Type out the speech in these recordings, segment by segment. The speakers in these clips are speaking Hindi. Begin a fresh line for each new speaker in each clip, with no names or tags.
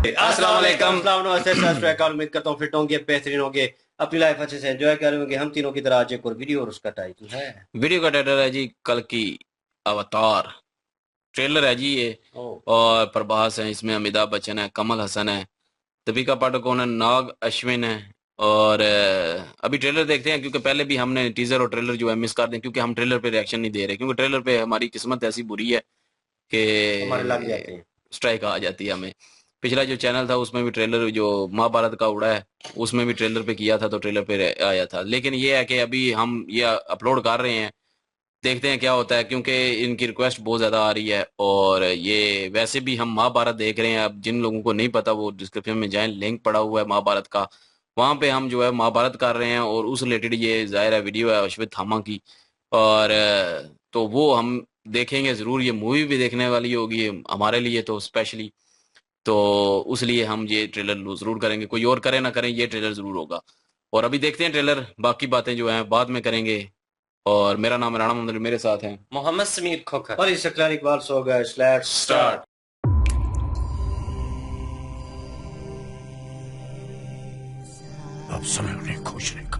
अस्सलाम वालेकुम। उम्मीद करता हूँ फिट होंगे, बेहतरीन होंगे, अपनी लाइफ अच्छे से एंजॉय कर रहे होंगे। हम तीनों की तरह आज एक और वीडियो, और उसका टाइटल है
वीडियो का टाइटल है जी कल की अवतार। ट्रेलर है जी ये।
ओ
और प्रभास है इसमें, अमिताभ बच्चन है, कमल हसन है, दीपिका पादुकोण है, नाग अश्विन है। और अभी ट्रेलर देखते हैं, क्योंकि पहले भी हमने टीजर और ट्रेलर जो है मिस कर दें, क्योंकि हम ट्रेलर पे रिएक्शन नहीं दे रहे, क्योंकि ट्रेलर पे हमारी किस्मत ऐसी बुरी है
हमारे लग जाते
कि
हैं।
स्ट्राइक आ जाती है हमें। पिछला जो चैनल था उसमें भी ट्रेलर, जो महाभारत का उड़ा है उसमें भी ट्रेलर पे किया था, तो ट्रेलर पे आया था। लेकिन ये है कि अभी हम ये अपलोड कर रहे हैं, देखते हैं क्या होता है, क्योंकि इनकी रिक्वेस्ट बहुत ज़्यादा आ रही है। और ये वैसे भी हम महाभारत देख रहे हैं। अब जिन लोगों को नहीं पता वो डिस्क्रिप्शन में जाएं, लिंक पड़ा हुआ है महाभारत का, वहाँ पे हम जो है महाभारत कर रहे हैं, और उस रिलेटेड ये जाहिर है वीडियो है अश्वत्थ थामा की। और तो वो हम देखेंगे ज़रूर। ये मूवी भी देखने वाली होगी हमारे लिए तो स्पेशली। तो उस लिए हम ये ट्रेलर ज़रूर करेंगे, कोई और करे ना करें, ये ट्रेलर ज़रूर होगा। और अभी देखते हैं ट्रेलर, बाकी बातें जो हैं बाद में करेंगे। और मेरा नाम है राणा मंदिर, मेरे साथ हैं
मोहम्मद समीर खोखर और इस इकबाल सो गया। Let's
start.
स्टार्ट।
अब समय उन्हें खोजने का।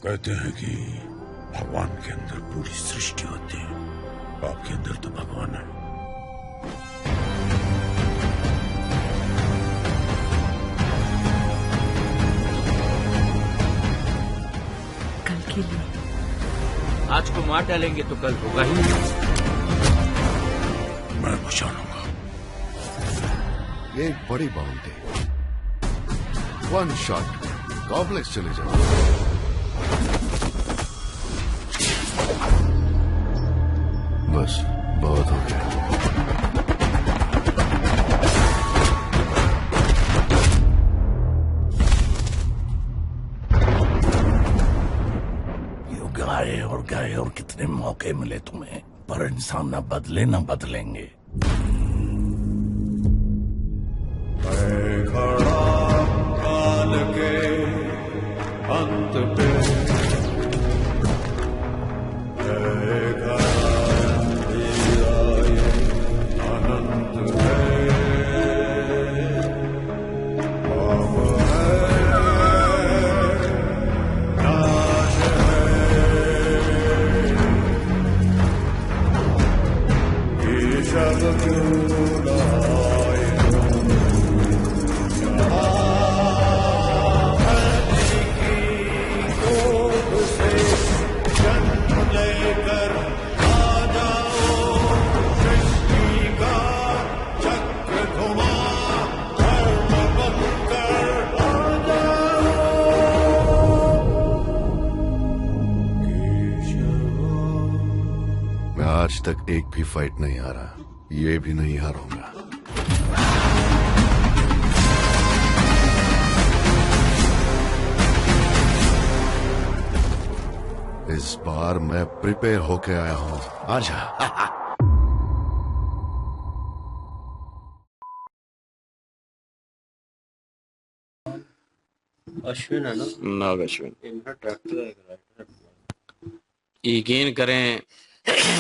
कहते हैं कि भगवान के अंदर पूरी सृष्टि होती है, आपके अंदर तो भगवान है।
कल के लिए
आज को मार डालेंगे तो कल होगा ही नहीं।
मैं बचा लूंगा।
ये एक बड़ी बाउंड्री, वन शॉट कॉम्प्लेक्स चले जाओ। बस बहुत हो गया।
गए और कितने मौके मिले तुम्हें, पर इंसान न बदले न बदलेंगे।
खड़ा काल के अंत पे अनंत
मैं आज तक एक भी फाइट नहीं हारा, ये भी नहीं हारूंगा। इस बार मैं प्रिपेयर होके आया हूं। आजा।
अश्विन है ना?
नाग अश्विन।
इनका ट्रैक्टर है, राइटर।
यकीन करें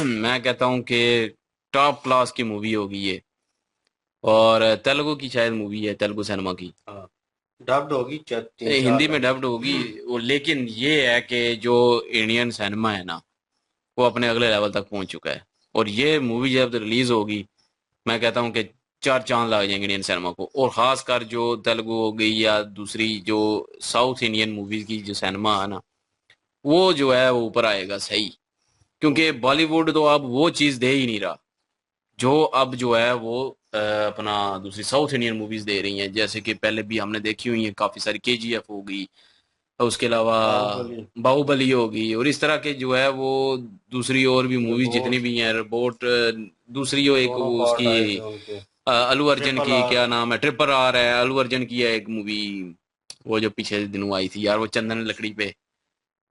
मैं कहता हूं कि टॉप क्लास की मूवी होगी ये। और तेलुगु की शायद मूवी है, तेलुगु सिनेमा की।
हाँ, डब्ड होगी, 3-4
हिंदी में डब्ड होगी। लेकिन ये है कि जो इंडियन सिनेमा है ना, वो अपने अगले लेवल तक पहुंच चुका है। और ये मूवी जब रिलीज होगी, मैं कहता हूं कि चार चांद लग जाएंगे इंडियन सिनेमा को। और खासकर जो तेलुगु हो गई या दूसरी जो साउथ इंडियन मूवीज की जो सिनेमा है ना, वो जो है वो ऊपर आएगा सही। क्योंकि बॉलीवुड तो अब वो चीज़ दे ही नहीं रहा जो अब जो है वो अपना दूसरी साउथ इंडियन मूवीज दे रही हैं। जैसे कि पहले भी हमने देखी हुई है काफ़ी सारी, केजीएफ हो गई, और उसके अलावा
बाहुबली,
बाहुबली होगी, और इस तरह के जो है वो दूसरी और भी मूवीज जितनी
रोबोट,
भी हैं, रोबोट। दूसरी वो एक
दोनों
वो
पार्ट
उसकी
आए थे उनके।
अल्लू अर्जुन
ट्रिपल
की
आर,
क्या नाम है, ट्रिपल आर है, अल्लू अर्जुन की है एक मूवी, वो जो पीछे दिनों आई थी यार, वो चंदन लकड़ी पे,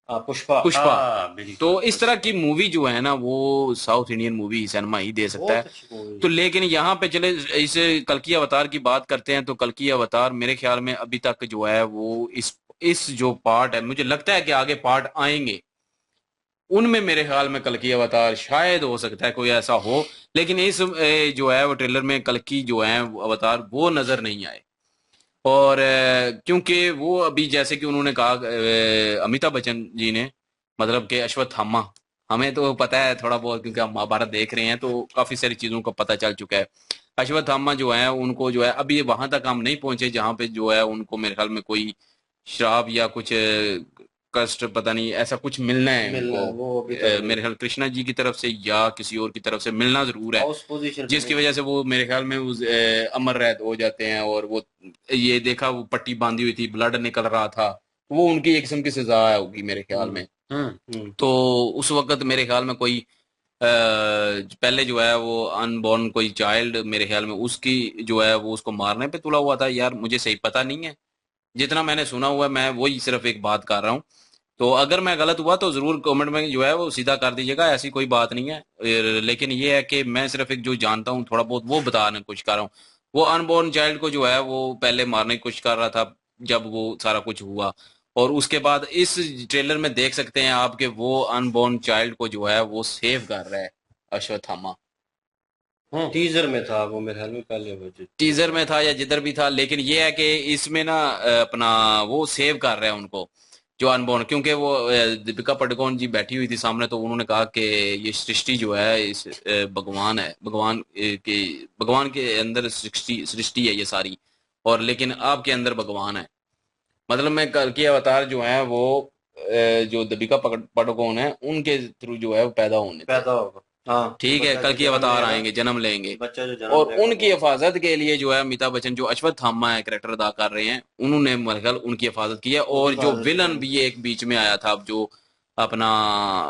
पुष्पा।
पुष्पा।
हाँ
तो
बिल्कुल,
इस तरह
पुष्पा
की मूवी जो है ना, वो साउथ इंडियन मूवी सिनेमा ही दे सकता
बहुत
है।
अच्छी मूवी
तो
है।
लेकिन यहाँ पे चले इस कल की अवतार की बात करते हैं, तो कल की अवतार मेरे ख्याल में अभी तक जो है वो इस जो पार्ट है, मुझे लगता है कि आगे पार्ट आएंगे, उनमें मेरे ख्याल में कल्कि अवतार शायद हो सकता है कोई ऐसा हो, लेकिन इस जो है वो ट्रेलर में कल्कि जो है वो अवतार वो नजर नहीं आए। और क्योंकि वो अभी जैसे कि उन्होंने कहा अमिताभ बच्चन जी ने, मतलब कि अश्वत्थामा, हमें तो पता है थोड़ा बहुत क्योंकि हम महाभारत देख रहे हैं तो काफी सारी चीजों का पता चल चुका है। अश्वत्थामा जो है उनको जो है अभी वहां तक हम नहीं पहुंचे जहां पे जो है उनको मेरे ख्याल में कोई श्राप या कुछ कष्ट पता नहीं ऐसा कुछ मिलना है
मिलना
उनको।
वो अभी तक
मेरे ख्याल कृष्णा जी की तरफ से या किसी और की तरफ से मिलना जरूर है,
उस पोजीशन
जिसकी वजह से वो मेरे ख्याल में उस अमर रैद हो जाते हैं। और वो ये देखा वो पट्टी बांधी हुई थी, ब्लड निकल रहा था, वो उनकी एक किस्म की सजा होगी मेरे ख्याल में। तो उस वक्त मेरे ख्याल में कोई पहले जो है वो अनबॉर्न कोई चाइल्ड मेरे ख्याल में उसकी जो है वो उसको मारने पे तुला हुआ था। यार मुझे सही पता नहीं है, जितना मैंने सुना हुआ है मैं वही सिर्फ एक बात कर रहा हूँ। तो अगर मैं गलत हुआ तो जरूर कमेंट में जो है वो सीधा कर दीजिएगा, ऐसी कोई बात नहीं है। लेकिन ये है कि मैं सिर्फ एक जो जानता हूँ थोड़ा बहुत वो बताने की कोशिश कर रहा हूँ। वो अनबॉर्न चाइल्ड को जो है वो पहले मारने की कोशिश कर रहा था जब वो सारा कुछ हुआ, और उसके बाद इस ट्रेलर में देख सकते हैं आप कि वो अनबॉर्न चाइल्ड को जो है वो सेव कर रहा है अश्वत्थामा।
टीजर में था वो मेरे ख्याल में, पहले वो
टीजर में था या जिधर भी था, लेकिन ये है कि इसमें ना अपना वो सेव कर रहा है उनको जो अनबॉर्न, क्योंकि वो दीपिका पादुकोण जी बैठी हुई थी सामने, तो उन्होंने कहा कि ये सृष्टि जो है इस भगवान है, भगवान के अंदर सृष्टि सृष्टि है ये सारी, और लेकिन आपके अंदर भगवान है। मतलब मैं कल के अवतार जो है वो जो दीपिका पादुकोण है उनके थ्रू जो है वो पैदा होने
पैदा होगा। हाँ
ठीक है,
बच्चा
कल
जो
की
जन्म
अवतार
लेगा,
आएंगे, जन्म लेंगे,
बच्चा जो जन्म
और
लेगा
उनकी
वो
हिफाजत के लिए जो है अमिताभ बच्चन जो अश्वत्थामा है कैरेक्टर अदा कर रहे हैं, उन्होंने मेरे ख्याल उनकी हिफाजत की है। और
उनकी
जो
हिफाजत
विलन
की।
भी एक बीच में आया था, अब जो अपना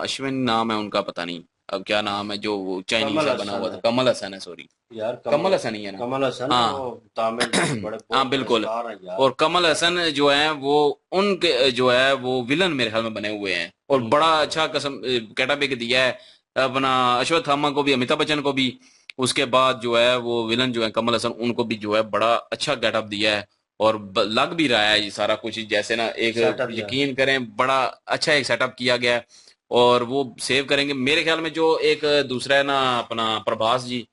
अश्विन नाम है उनका, पता नहीं अब क्या नाम है, जो चाइनीज
कमल
से बना
हसन
हुआ था,
है
कमल हसन है, सॉरी
यार,
कमल हसन ही है ना।
कमल हसन है,
हाँ
वो तमिल बड़े बहुत
हाँ
बड़े
बिल्कुल।
स्टार हैं यार।
और कमल हसन जो है वो उनके जो है वो विलन मेरे ख्याल में बने हुए हैं, और बड़ा अच्छा कसम कैटापिक दिया है अपना अश्वत्थामा को भी, अमिताभ बच्चन को भी। उसके बाद जो है वो विलन जो है कमल हसन, उनको भी जो है बड़ा अच्छा गेटअप दिया है, और लग भी रहा है ये सारा कुछ जैसे ना एक
सेटअप जो है।
यकीन करें बड़ा अच्छा एक सेटअप किया गया है, और वो सेव करेंगे मेरे ख्याल में। जो एक दूसरा है ना अपना प्रभास जी,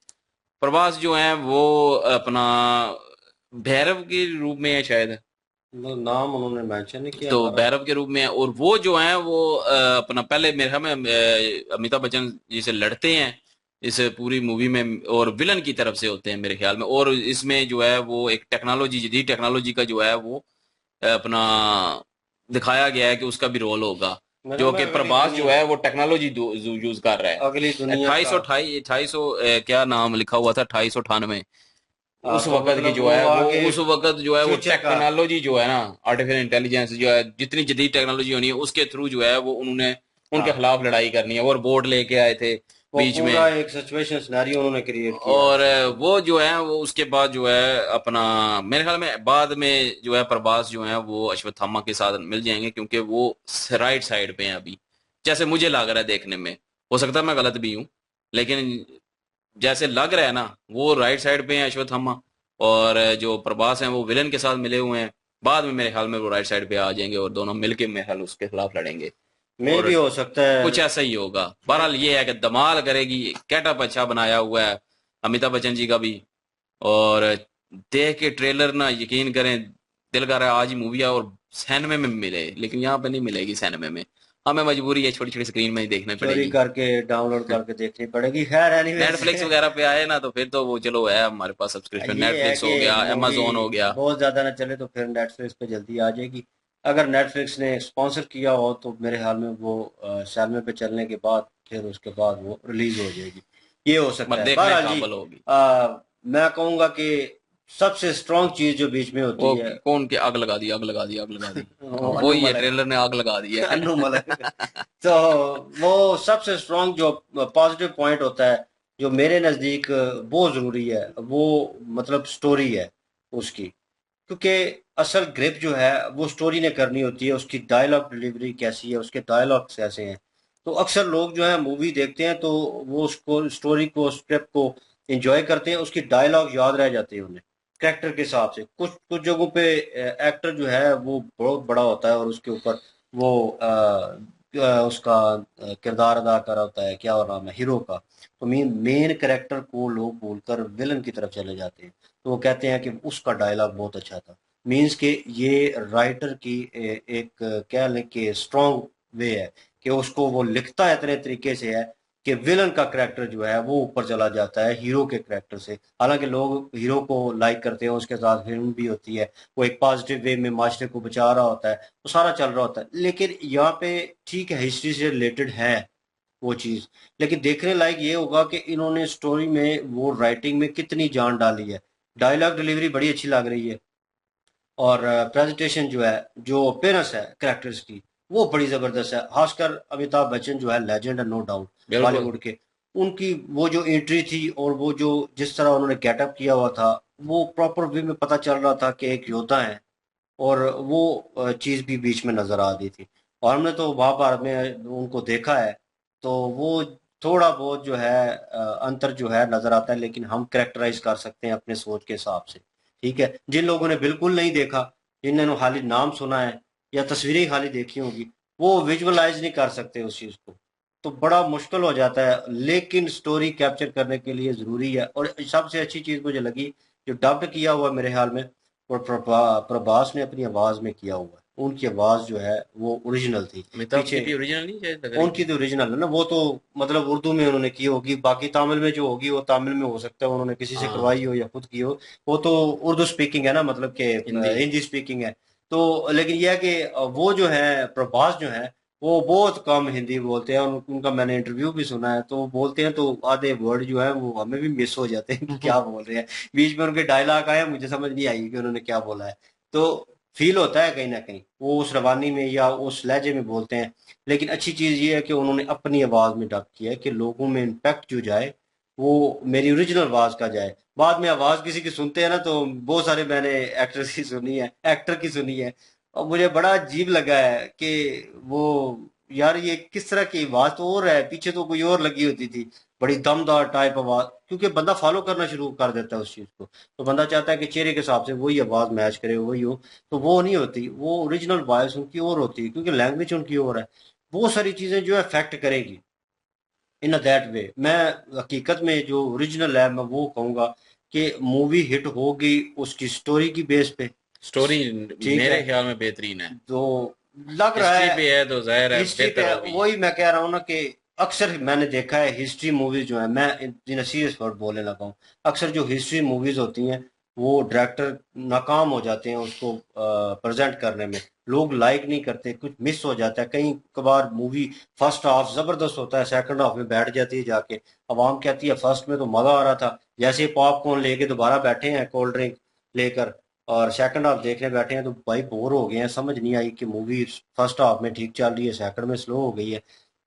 प्रभास जो है वो अपना भैरव के रूप में है शायद,
नाम उन्होंने मेंशन नहीं किया
तो
हमारा।
भैरव के रूप में है। और वो जो है वो अपना पहले मेरे ख्याल में अमिताभ बच्चन जी से लड़ते हैं इस पूरी मूवी में, और विलन की तरफ से होते हैं मेरे ख्याल में। और इसमें जो है वो एक टेक्नोलॉजी, जदीद टेक्नोलॉजी का जो है वो अपना दिखाया गया है कि उसका भी रोल होगा,
मेरे
जो
में
कि
अगली
प्रभास जो
दुनिया,
है वो टेक्नोलॉजी यूज कर रहा है।
अगली दुनिया
अट्ठाईस
का
अट्ठाईस क्या नाम लिखा हुआ था, 2898 उस
तो
वक्त की
मतलब
जो
वो
है वो
आगे
उस वक्त जो है वो
फ्यूचर का
टेक्नोलॉजी जो है ना, आर्टिफिशियल इंटेलिजेंस जो है जितनी जदीद टेक्नोलॉजी होनी है उसके थ्रू जो है वो उन्होंने उनके
हाँ,
खिलाफ लड़ाई करनी है, और बोर्ड लेके आए थे
वो
बीच में।
पूरा एक सिचुएशन सिनेरियो उन्होंने क्रिएट किया।
और वो जो है वो उसके बाद जो है अपना मेरे ख्याल में बाद में जो है प्रभास जो है वो अश्वत्थामा के साथ मिल जाएंगे, क्योंकि वो राइट साइड पे हैं अभी, जैसे मुझे लग रहा है देखने में। हो सकता है मैं गलत भी हूँ, लेकिन जैसे लग रहा है ना वो राइट साइड पे हैं अश्वत्थामा, और जो प्रभास हैं वो विलन के साथ मिले हुए हैं। बाद में मेरे ख्याल में वो राइट साइड पे आ जाएंगे और दोनों मिलके मेरे ख्याल उसके खिलाफ लड़ेंगे,
में
और
भी हो सकता है
कुछ ऐसा ही होगा। बहरहाल ये है कि धमाल करेगी, कैटअप अच्छा बनाया हुआ है अमिताभ बच्चन जी का भी, और देख के ट्रेलर ना यकीन करें दिल कर रहा है आज ही मूवी है और सिनेमा में मिले, लेकिन यहाँ पे नहीं मिलेगी सिनेमा में, हमें मजबूरी है छोटी छोटी स्क्रीन में ही देखना
चोरी
पड़ेगी।
करके डाउनलोड करके देखनी पड़ेगी। खैर एनीवे,
नेटफ्लिक्स वगैरह पे आए ना तो फिर तो वो चलो है हमारे पास सब्सक्रिप्शन,
ये है
नेटफ्लिक्स हो
कि
गया,
मूवी
अमेजोन हो गया।
बहुत ज्यादा ना चले तो फिर नेटफ्लिक्स पे जल्दी आ जाएगी। अगर नेटफ्लिक्स ने स्पॉन्सर किया हो तो मेरे ख्याल में वो सिनेमा पे चलने के बाद फिर उसके बाद वो रिलीज हो जाएगी, ये हो सकता
मगर
है।
देखने
बहरहाल जी,
काबिल होगी।
मैं कहूंगा कि सबसे स्ट्रॉन्ग चीज जो बीच में होती
वो
है
कौन की आग लगा दी, आग लगा दी, आग लगा दी,
वो
वही है,
मलक,
ट्रेलर ने आग लगा दी है।
अनु मलक। तो वो सबसे स्ट्रॉन्ग जो पॉजिटिव पॉइंट होता है जो मेरे नज़दीक वो ज़रूरी है, वो मतलब स्टोरी है उसकी, क्योंकि असल ग्रिप जो है वो स्टोरी ने करनी होती है। उसकी डायलॉग डिलीवरी कैसी है, उसके डायलॉग्स कैसे हैं। तो अक्सर लोग जो है मूवी देखते हैं तो वो उसको स्टोरी को स्क्रिप्ट को एंजॉय करते हैं, उसकी डायलॉग याद रह जाते हैं उन्हें कैरेक्टर के हिसाब से। कुछ कुछ जगहों पे एक्टर जो है वो बहुत बड़ा होता है और उसके ऊपर वो उसका किरदार अदा करा होता है, क्या और नाम है हीरो का, तो मेन कैरेक्टर को लोग भूलकर विलन की तरफ चले जाते हैं। तो वो कहते हैं कि उसका डायलॉग बहुत अच्छा था। मीन्स के ये राइटर की एक कह लें कि स्ट्रॉन्ग वे है कि उसको वो लिखता है इतने तरीके से है कि विलन का करेक्टर जो है वो ऊपर चला जाता है हीरो के करेक्टर से। हालांकि लोग हीरो को लाइक करते हैं, उसके साथ फिल्म भी होती है, वो एक पॉजिटिव वे में माशरे को बचा रहा होता है, वो सारा चल रहा होता है। लेकिन यहाँ पे ठीक है हिस्ट्री से रिलेटेड है वो चीज, लेकिन देखने लायक ये होगा कि इन्होंने स्टोरी में वो राइटिंग में कितनी जान डाली है। डायलॉग डिलीवरी बड़ी अच्छी लग रही है, और प्रेजेंटेशन जो है, जो अपेयरेंस है कैरेक्टर्स की, वो बड़ी जबरदस्त है। खासकर अमिताभ बच्चन जो है लेजेंड है, नो डाउट,
बिल्कुल।
बॉलीवुड के। उनकी वो जो एंट्री थी और वो जो जिस तरह उन्होंने गेटअप किया हुआ था, वो प्रॉपर वे में पता चल रहा था कि एक योद्धा है। और वो चीज भी बीच में नजर आ रही थी। और हमने तो महाभारत में उनको देखा है, तो वो थोड़ा बहुत जो है अंतर जो है नजर आता है, लेकिन हम करेक्टराइज कर सकते हैं अपने सोच के हिसाब से। ठीक है, जिन लोगों ने बिल्कुल नहीं देखा, जिन्होंने खाली नाम सुना है या तस्वीरें खाली देखी होगी, वो विजुअलाइज नहीं कर सकते उस चीज को, तो बड़ा मुश्किल हो जाता है। लेकिन स्टोरी कैप्चर करने के लिए जरूरी है। और सबसे अच्छी चीज मुझे लगी जो डब्ड किया हुआ मेरे ख्याल में, और प्रभास ने अपनी आवाज में किया हुआ है। उनकी आवाज जो है वो ओरिजिनल थी।
अमिताभ
पीछे
की भी ओरिजिनल नहीं शायद लग रही
उनकी
थी।
तो ओरिजिनल है ना, वो तो मतलब उर्दू में उन्होंने की होगी, बाकी तमिल में जो होगी वो तमिल में हो सकता है उन्होंने किसी से
हाँ,
करवाई हो या खुद की हो। वो तो उर्दू स्पीकिंग है ना, मतलब कि
हिंदी।
हिंदी स्पीकिंग है। तो लेकिन यह है कि वो जो है प्रभास जो है वो बहुत कम हिंदी बोलते हैं। उनका मैंने इंटरव्यू भी सुना है, तो वो बोलते हैं तो आधे वर्ड जो है वो हमें भी मिस हो जाते हैं कि क्या बोल रहे हैं। बीच में उनके डायलॉग आए, मुझे समझ नहीं आई कि उन्होंने क्या बोला है। तो फील होता है कहीं ना कहीं वो उस रवानी में या उस लहजे में बोलते हैं। लेकिन अच्छी चीज ये है कि उन्होंने अपनी आवाज में डब किया है कि लोगों में इम्पैक्ट जो जाए वो मेरी ओरिजिनल आवाज का जाए। बाद में आवाज किसी की सुनते हैं ना, तो बहुत सारे मैंने एक्ट्रेस की सुनी है, एक्टर की सुनी है, और मुझे बड़ा अजीब लगा है कि वो यार ये किस तरह की आवाज, तो और है पीछे तो कोई और लगी होती थी, बड़ी दमदार टाइप आवाज। क्योंकि बंदा फॉलो करना शुरू कर देता है उस चीज को, तो बंदा चाहता है कि चेहरे के हिसाब से वही आवाज मैच करे, वही हो। तो वो नहीं होती, वो ओरिजिनल वॉइस उनकी और होती है, क्योंकि लैंग्वेज उनकी और है। बहुत सारी चीजें जो है अफेक्ट करेगी इन दैट वे। मैं हकीकत में जो ओरिजिनल है मैं वो कहूंगा कि मूवी हिट होगी उसकी स्टोरी की बेस पे।
स्टोरी
ठीक है,
मेरे ख्याल में बेहतरीन है।
तो लग रहा
हिस्ट्री
है
पे है तो जाहिर है
हिस्ट्री पे
बेहतर
है।
होगी।
वही मैं कह रहा हूँ ना कि अक्सर मैंने देखा है हिस्ट्री मूवीज जो है, मैं इन सीरियस वर्ड बोलने लगा हूँ, अक्सर जो हिस्ट्री मूवीज होती हैं वो डायरेक्टर नाकाम हो जाते हैं उसको प्रेजेंट करने में। लोग लाइक नहीं करते, कुछ मिस हो जाता है। कई कबार मूवी फर्स्ट हाफ जबरदस्त होता है, सेकंड हाफ में बैठ जाती है जाके। अवाम कहती है फर्स्ट में तो मजा आ रहा था, जैसे पॉपकॉर्न लेके दोबारा बैठे हैं कोल्ड ड्रिंक लेकर, और सेकंड हाफ देखने बैठे हैं तो भाई बोर हो गए हैं, समझ नहीं आई कि मूवी फर्स्ट हाफ में ठीक चल रही है, सेकंड में स्लो हो गई है।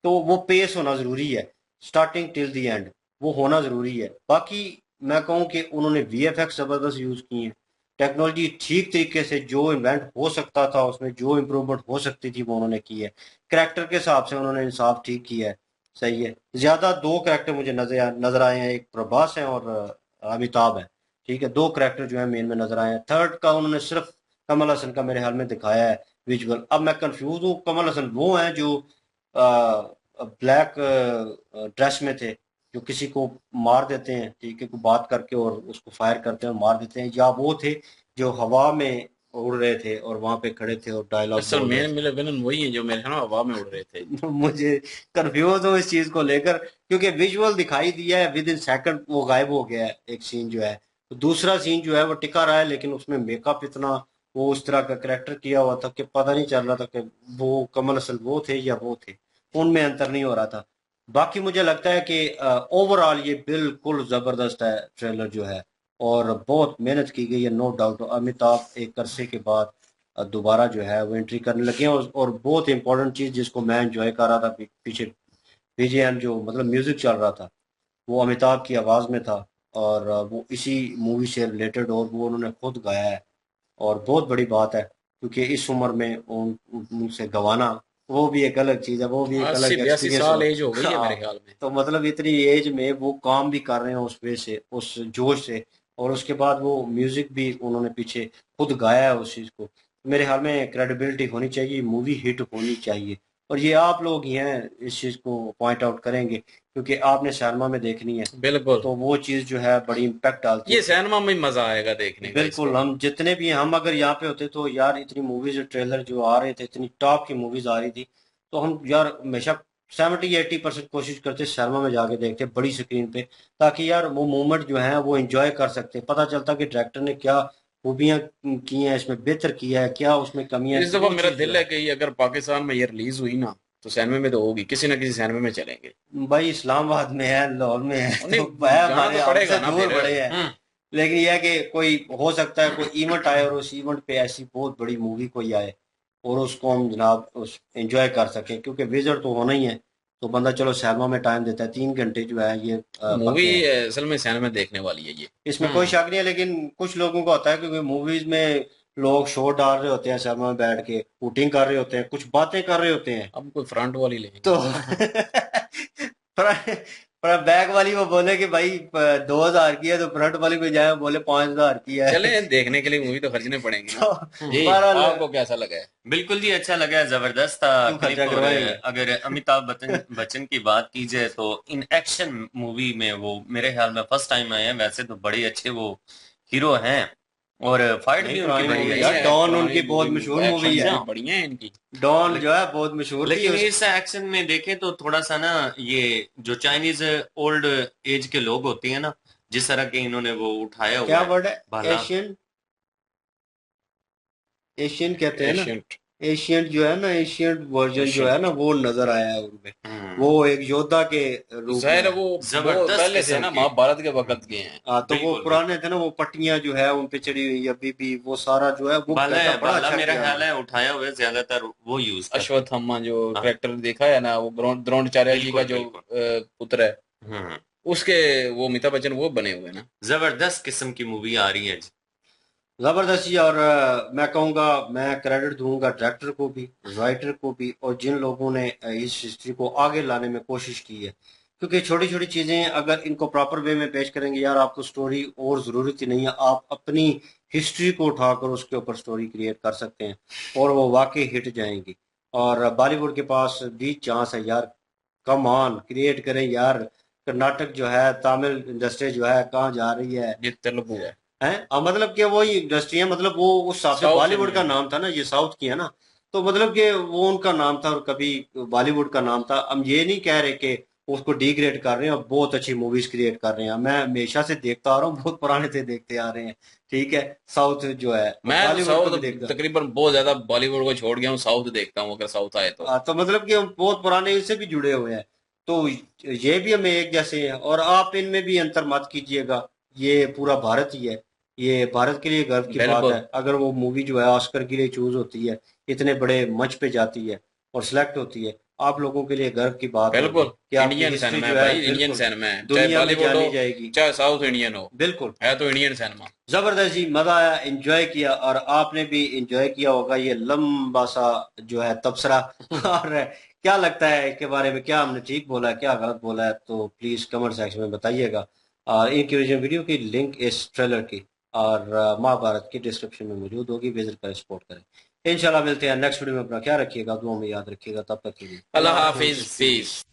तो वो पेस होना जरूरी है, स्टार्टिंग टिल द एंड वो होना जरूरी है। बाकी मैं कहूँ कि उन्होंने वीएफएक्स जबरदस्त यूज किए हैं, टेक्नोलॉजी ठीक तरीके से जो इन्वेंट हो सकता था उसमें जो इम्प्रूवमेंट हो सकती थी वो उन्होंने की है। करेक्टर के हिसाब से उन्होंने इंसाफ ठीक किया है, सही है। ज्यादा दो करेक्टर मुझे नजर आए हैं, एक प्रभास है और अमिताभ है। ठीक है, दो करेक्टर जो है मेन में नजर आए हैं। थर्ड का उन्होंने सिर्फ कमल हसन का मेरे ख्याल में दिखाया है विजुअल। अब मैं कंफ्यूज हूँ, कमल हसन वो हैं जो ब्लैक ड्रेस में थे, जो किसी को मार देते हैं, ठीक है, को बात करके और उसको फायर करते हैं और मार देते हैं, या वो थे जो हवा में उड़ रहे थे और वहां पे खड़े थे और डायलॉग
असल
बोल रहे
मेन मिले विलन वही है जो मेरे ख्याल में हवा में उड़ रहे थे।
थे। मुझे कंफ्यूज हूँ इस चीज को लेकर, क्योंकि विजुअल दिखाई दिया है, विद इन सेकंड वो गायब हो गया है एक सीन जो है। तो दूसरा सीन जो है वो टिका रहा है, लेकिन उसमें मेकअप इतना वो उस तरह का करेक्टर किया हुआ था कि पता नहीं चल रहा था कि वो कमल हसन वो थे या वो थे, उनमें अंतर नहीं हो रहा था। बाकी मुझे लगता है कि ओवरऑल ये बिल्कुल जबरदस्त है ट्रेलर जो है, और बहुत मेहनत की गई है, नो डाउट। अमिताभ एक अरसे के बाद दोबारा जो है वो एंट्री करने लगे हैं, और बहुत इंपॉर्टेंट चीज जिसको मैं एंजॉय कर रहा था पीछे बीजीएम जो मतलब म्यूजिक चल रहा था, वो अमिताभ की आवाज में था। और वो इसी मूवी से रिलेटेड और वो उन्होंने खुद गाया है, और बहुत बड़ी बात है क्योंकि इस उम्र में उनसे गवाना वो भी एक अलग चीज है, वो भी एक
80
अलग
82
एक्सपीरियंस
साल
हो।
एज हो गई है मेरे
हाँ,
ख्याल में।
तो मतलब इतनी एज में वो काम भी कर रहे हैं उस वे से, उस जोश से, और उसके बाद वो म्यूजिक भी उन्होंने पीछे खुद गाया है उस चीज को। मेरे ख्याल में क्रेडिबिलिटी होनी चाहिए, मूवी हिट होनी चाहिए। और ये आप लोग ही हैं इस चीज को पॉइंट आउट करेंगे, क्योंकि आपने सिनेमा में देखनी है,
बिल्कुल,
तो वो चीज जो है बड़ी इम्पैक्ट डालती
ये
है।
सिनेमा में मजा आएगा देखने का
बिल्कुल,
इसको।
हम जितने भी हैं, हम अगर यहाँ पे होते तो यार इतनी मूवीज ट्रेलर जो आ रहे थे, इतनी टॉप की मूवीज आ रही थी, तो हम यार हमेशा 70-80% कोशिश करते सिनेमा में जाके देखते बड़ी स्क्रीन पे, ताकि यार वो मोमेंट जो है वो एंजॉय कर सकते, पता चलता कि डायरेक्टर ने क्या खूबियां की हैं, इसमें बेहतर किया है, क्या उसमें कमियां
इस
हैं,
दफा
वो
मेरा
चीज जो
दिल है कि अगर पाकिस्तान में ये रिलीज हुई ना तो सिनेमा में तो होगी, किसी ना किसी सिनेमा में चलेंगे।
भाई इस्लामाबाद में है, लाहौर में है,
नहीं,
तो है
जाना
हमारे
तो पड़ेगा
हमसे
ना
दूर
फिर।
बड़े हैं। लेकिन यह है कि कोई हो सकता है कोई इवेंट आए और उस इवेंट पे ऐसी बहुत बड़ी मूवी कोई आए और उसको हम जनाब उस एंजॉय कर सकें, क्योंकि विजिट तो होना ही है, तो बंदा चलो सिनेमा में टाइम देता है, 3 घंटे जो है ये
मूवी
पड़ते हैं।
असल में सिनेमा में देखने वाली है ये।
इसमें कोई शक नहीं है, लेकिन कुछ लोगों का होता है क्योंकि मूवीज में लोग शोर डाल रहे होते हैं, सिनेमा में बैठ के शूटिंग कर रहे होते हैं, कुछ बातें कर रहे होते हैं,
अब कोई फ्रंट वाली लेंगे
तो पर, पर बैक वाली वो बोले कि भाई 2,000 की है, तो फ्रंट वाली को जाए बोले 5,000 की है।
चले देखने के लिए मूवी तो खर्चने पड़ेंगे
तो
ना जी।
बहरहाल
आपको कैसा लगा है?
बिल्कुल जी, अच्छा लगा है, जबरदस्त था
क्यों
क्लिप।
खर्चा
और
करवाएंगे?
अगर अमिताभ बच्चन की बात की जाए तो इन एक्शन मूवी में वो मेरे ख्याल में फर्स्ट टाइम आए हैं। वैसे तो बड़े अच्छे वो हीरो हैं और फाइट
नहीं,
भी उनकी
पुरानी
बड़ी
मूवी
अच्छी
यार,
है।
डॉन उनकी बहुत मशहूर मूवी है,
बढ़िया है इनकी।
डॉन जो है बहुत मशहूर थी।
लेकिन इस एक्शन में देखें तो थोड़ा सा ना, ये जो चाइनीज ओल्ड एज के लोग होते हैं ना, जिस तरह के इन्होंने वो उठाया हुआ
क्या
है
वर्ड है?
भाला।
एशियन, एशियन कहते हैं ना,
एशियंट।
एशियंट जो है ना, एशियंट वर्जन जो है ना, वो नजर आया है उनमें, वो एक योद्धा के रूप
जाहिर है
में।
वो
जबरदस्त
पहले से
किस्म
ना
की।
महाभारत के वक्त के हैं।
तो वो
बिल्कुल
पुराने थे ना, वो पट्टियां जो है उन पे चढ़ी हुई अभी भी, वो सारा जो है वो
भाला
कहता बड़ा
भाला
अच्छा
मेरा
किया
ख्याल
है।
है उठाया हुआ है, ज्यादातर वो यूज करते हैं।
अश्वत्थामा जो
हाँ।
करेक्टर देखा है ना, वो द्रोणाचार्य जी का
बिल्कुल
जो
बिल्कुल।
पुत्र है,
हम्म,
उसके वो अमिताभ बच्चन वो बने हुए हैं ना।
जबरदस्त किस्म की मूवी आ रही है जी।
जबरदस्ती। और मैं कहूँगा, मैं क्रेडिट दूंगा डायरेक्टर को भी, राइटर को भी, और जिन लोगों ने इस हिस्ट्री को आगे लाने में कोशिश की है, क्योंकि छोटी छोटी चीजें अगर इनको प्रॉपर वे में पेश करेंगे यार, आपको स्टोरी और जरूरत ही नहीं है, आप अपनी हिस्ट्री को उठाकर उसके ऊपर स्टोरी क्रिएट कर सकते हैं और वो वाकई हिट जाएंगी। और बॉलीवुड के पास भी चांस है यार, कम ऑन क्रिएट करें यार। कर्नाटक जो है, तमिल इंडस्ट्री जो है कहाँ जा रही है?
ये तेलुगु है।
हैं? मतलब कि वही इंडस्ट्री है, मतलब वो उस हिसाब से
साउथ
बॉलीवुड का
इंडियन।
नाम था ना, ये साउथ की है ना, तो मतलब कि वो उनका नाम था और कभी बॉलीवुड का नाम था। हम ये नहीं कह रहे कि उसको डिग्रेड कर रहे हैं, और बहुत अच्छी मूवीज क्रिएट कर रहे हैं, मैं हमेशा से देखता आ रहा हूँ, बहुत पुराने से देखते आ रहे हैं, ठीक है। साउथ जो है
मैं तो
बॉलीवुड को
साउथ
भी देखता
तकरीबन बहुत ज्यादा बॉलीवुड को छोड़ गया हूँ, साउथ देखता हूँ अगर साउथ आए तो।
तो मतलब कि हम बहुत पुराने इससे भी जुड़े हुए हैं, तो ये भी हमें एक जैसे हैं, और आप इनमें भी अंतर मत कीजिएगा, ये पूरा भारत ही है, ये भारत के लिए गर्व की बात
बिल्कुल
है अगर वो मूवी जो है ऑस्कर के लिए चूज होती है, इतने बड़े मंच पे जाती है और सिलेक्ट होती है, आप लोगों के लिए गर्व की बात होगी
बिल्कुल।
कि आपकी
इंडियन
हिस्ट्री
सिनेमा
जो
है
है
भाई, इंडियन
बिल्कुल
सिनेमा है, चाहे
दुनिया में
बॉलीवुड
जानी
हो
जाएगी।
चाहे साउथ इंडियन हो,
बिल्कुल
है तो इंडियन सिनेमा।
जबरदस्त जी, मजा आया, एंजॉय किया, और आपने भी एंजॉय किया होगा ये लंबा सा जो है तबसरा। और क्या लगता है इसके बारे में, क्या हमने ठीक बोला है, क्या गलत बोला है, तो प्लीज कमेंट सेक्शन में बताइएगा। और इनकी ओरिजिनल वीडियो की लिंक इस ट्रेलर की और महाभारत की डिस्क्रिप्शन में मौजूद होगी, विजिट करें, सपोर्ट करें। इंशाल्लाह मिलते हैं नेक्स्ट वीडियो में, अपना ख्याल रखिएगा, दुआ में याद रखिएगा, तब तक के लिए
अल्लाह हाफिज, पीस।